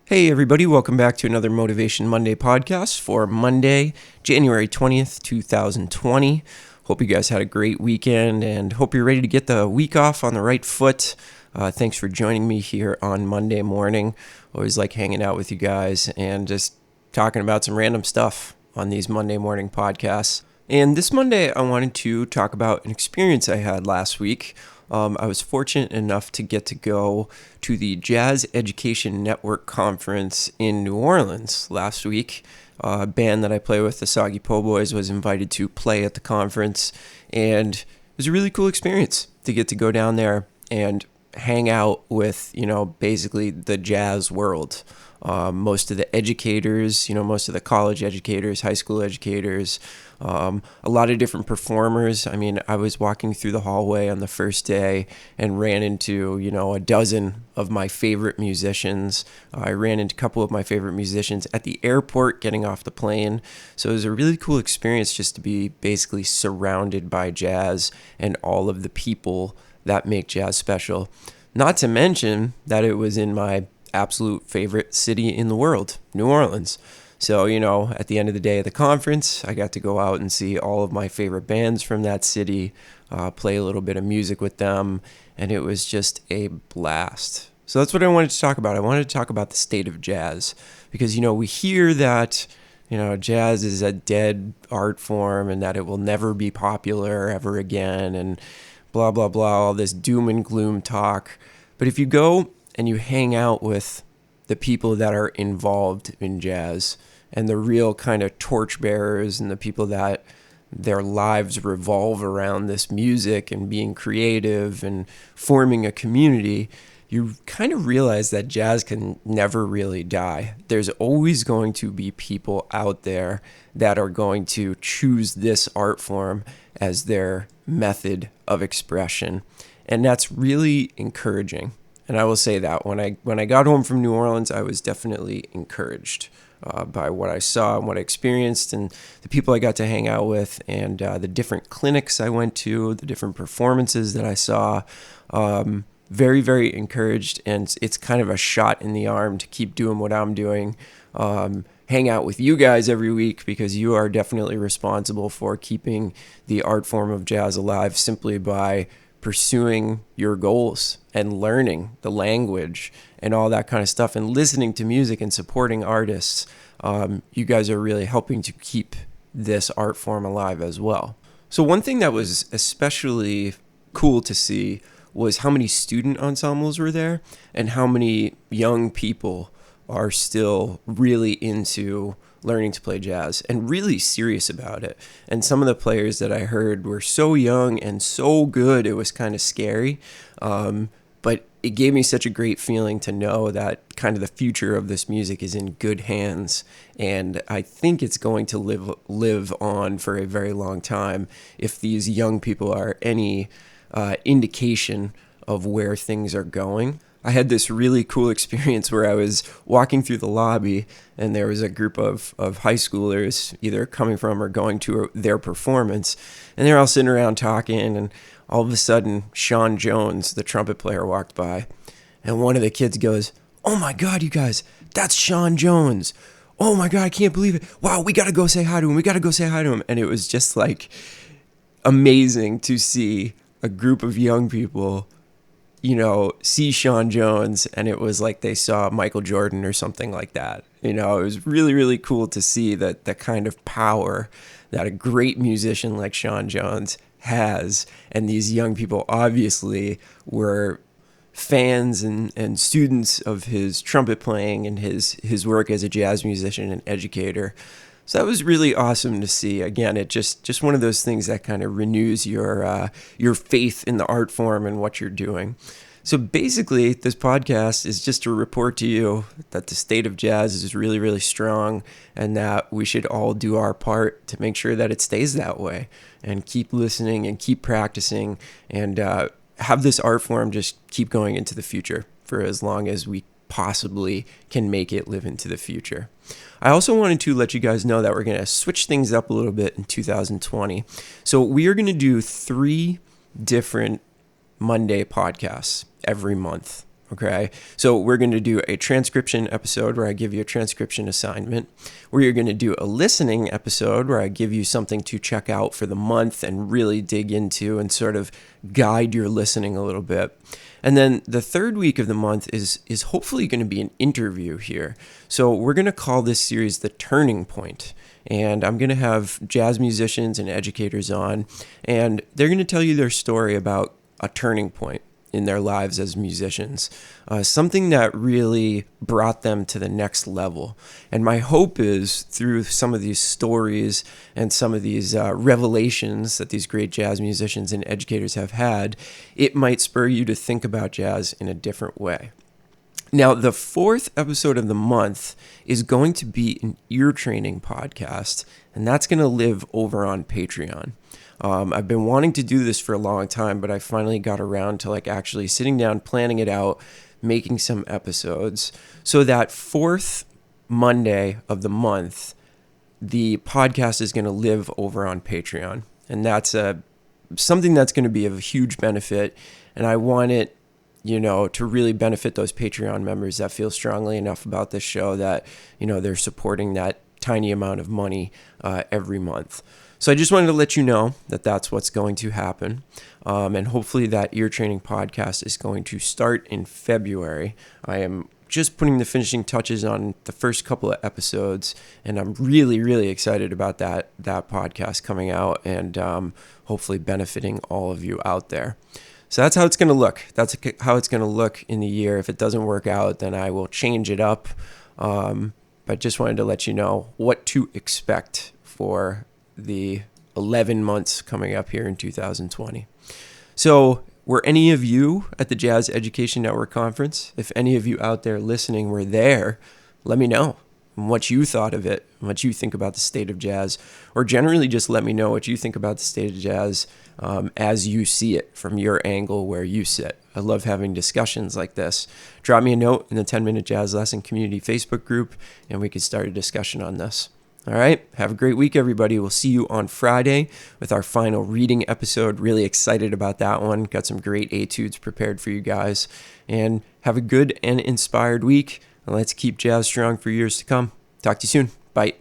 Hey everybody, welcome back to another Motivation Monday podcast for Monday, January 20th, 2020. Hope you guys had a great weekend and hope you're ready to get the week off on the right foot. Thanks for joining me here on Monday morning. Always like hanging out with you guys and just talking about some random stuff on these Monday morning podcasts. And this Monday, I wanted to talk about an experience I had last week. I was fortunate enough to get to go to the Jazz Education Network Conference in New Orleans last week. A band that I play with, the Soggy Po Boys, was invited to play at the conference, and it was a really cool experience to get to go down there and hang out with, basically the jazz world. Most of the educators, most of the college educators, high school educators, a lot of different performers. I mean, I was walking through the hallway on the first day and ran into, a dozen of my favorite musicians. I ran into a couple of my favorite musicians at the airport getting off the plane. So it was a really cool experience just to be basically surrounded by jazz and all of the people that make jazz special. Not to mention that it was in my absolute favorite city in the world, New Orleans. So, at the end of the day of the conference, I got to go out and see all of my favorite bands from that city, play a little bit of music with them, and it was just a blast. So that's what I wanted to talk about. I wanted to talk about the state of jazz because, we hear that, jazz is a dead art form and that it will never be popular ever again and blah, blah, blah, all this doom and gloom talk. But if you go and you hang out with the people that are involved in jazz and the real kind of torchbearers and the people that their lives revolve around this music and being creative and forming a community, you kind of realize that jazz can never really die. There's always going to be people out there that are going to choose this art form as their method of expression. And that's really encouraging. And I will say that when I got home from New Orleans, I was definitely encouraged by what I saw and what I experienced and the people I got to hang out with and the different clinics I went to, the different performances that I saw. Very, very encouraged. And it's kind of a shot in the arm to keep doing what I'm doing. Hang out with you guys every week because you are definitely responsible for keeping the art form of jazz alive simply by pursuing your goals and learning the language and all that kind of stuff and listening to music and supporting artists. You guys are really helping to keep this art form alive as well. So one thing that was especially cool to see was how many student ensembles were there and how many young people are still really into learning to play jazz and really serious about it. And some of the players that I heard were so young and so good, it was kind of scary. But it gave me such a great feeling to know that kind of the future of this music is in good hands. And I think it's going to live on for a very long time if these young people are any indication of where things are going. I had this really cool experience where I was walking through the lobby and there was a group of high schoolers either coming from or going to their performance, and they're all sitting around talking, and all of a sudden Sean Jones, the trumpet player, walked by, and one of the kids goes, "Oh my God, you guys, that's Sean Jones. Oh my God, I can't believe it. Wow, we got to go say hi to him. And it was just like amazing to see a group of young people see Sean Jones, and it was like they saw Michael Jordan or something like that. It was really, really cool to see that the kind of power that a great musician like Sean Jones has. And these young people obviously were fans and students of his trumpet playing and his work as a jazz musician and educator. So that was really awesome to see. Again, it just one of those things that kind of renews your faith in the art form and what you're doing. So basically, this podcast is just to report to you that the state of jazz is really, really strong and that we should all do our part to make sure that it stays that way and keep listening and keep practicing and have this art form just keep going into the future for as long as we possibly can make it live into the future. I also wanted to let you guys know that we're going to switch things up a little bit in 2020. So we are going to do 3 different Monday podcasts every month Okay, so we're going to do a transcription episode where I give you a transcription assignment. We're going to do a listening episode where I give you something to check out for the month and really dig into and sort of guide your listening a little bit. And then the third week of the month is hopefully going to be an interview here. So we're going to call this series The Turning Point. And I'm going to have jazz musicians and educators on, and they're going to tell you their story about a turning point in their lives as musicians, something that really brought them to the next level. And my hope is through some of these stories and some of these revelations that these great jazz musicians and educators have had, it might spur you to think about jazz in a different way. Now, the fourth episode of the month is going to be an ear training podcast, and that's going to live over on Patreon. I've been wanting to do this for a long time, but I finally got around to actually sitting down, planning it out, making some episodes. So that fourth Monday of the month, the podcast is going to live over on Patreon. And that's something that's going to be of a huge benefit. And I want it, to really benefit those Patreon members that feel strongly enough about this show that, they're supporting that tiny amount of money every month. So I just wanted to let you know that that's what's going to happen. And hopefully that ear training podcast is going to start in February. I am just putting the finishing touches on the first couple of episodes, and I'm really, really excited about that podcast coming out and hopefully benefiting all of you out there. So that's how it's going to look. That's how it's going to look in the year. If it doesn't work out, then I will change it up. But just wanted to let you know what to expect for the 11 months coming up here in 2020. So were any of you at the Jazz Education Network Conference? If any of you out there listening were there, let me know what you thought of it, what you think about the state of jazz, or generally just let me know what you think about the state of jazz as you see it from your angle where you sit. I love having discussions like this. Drop me a note in the 10-Minute Jazz Lesson Community Facebook group, and we can start a discussion on this. All right. Have a great week, everybody. We'll see you on Friday with our final reading episode. Really excited about that one. Got some great etudes prepared for you guys. And have a good and inspired week. And let's keep jazz strong for years to come. Talk to you soon. Bye.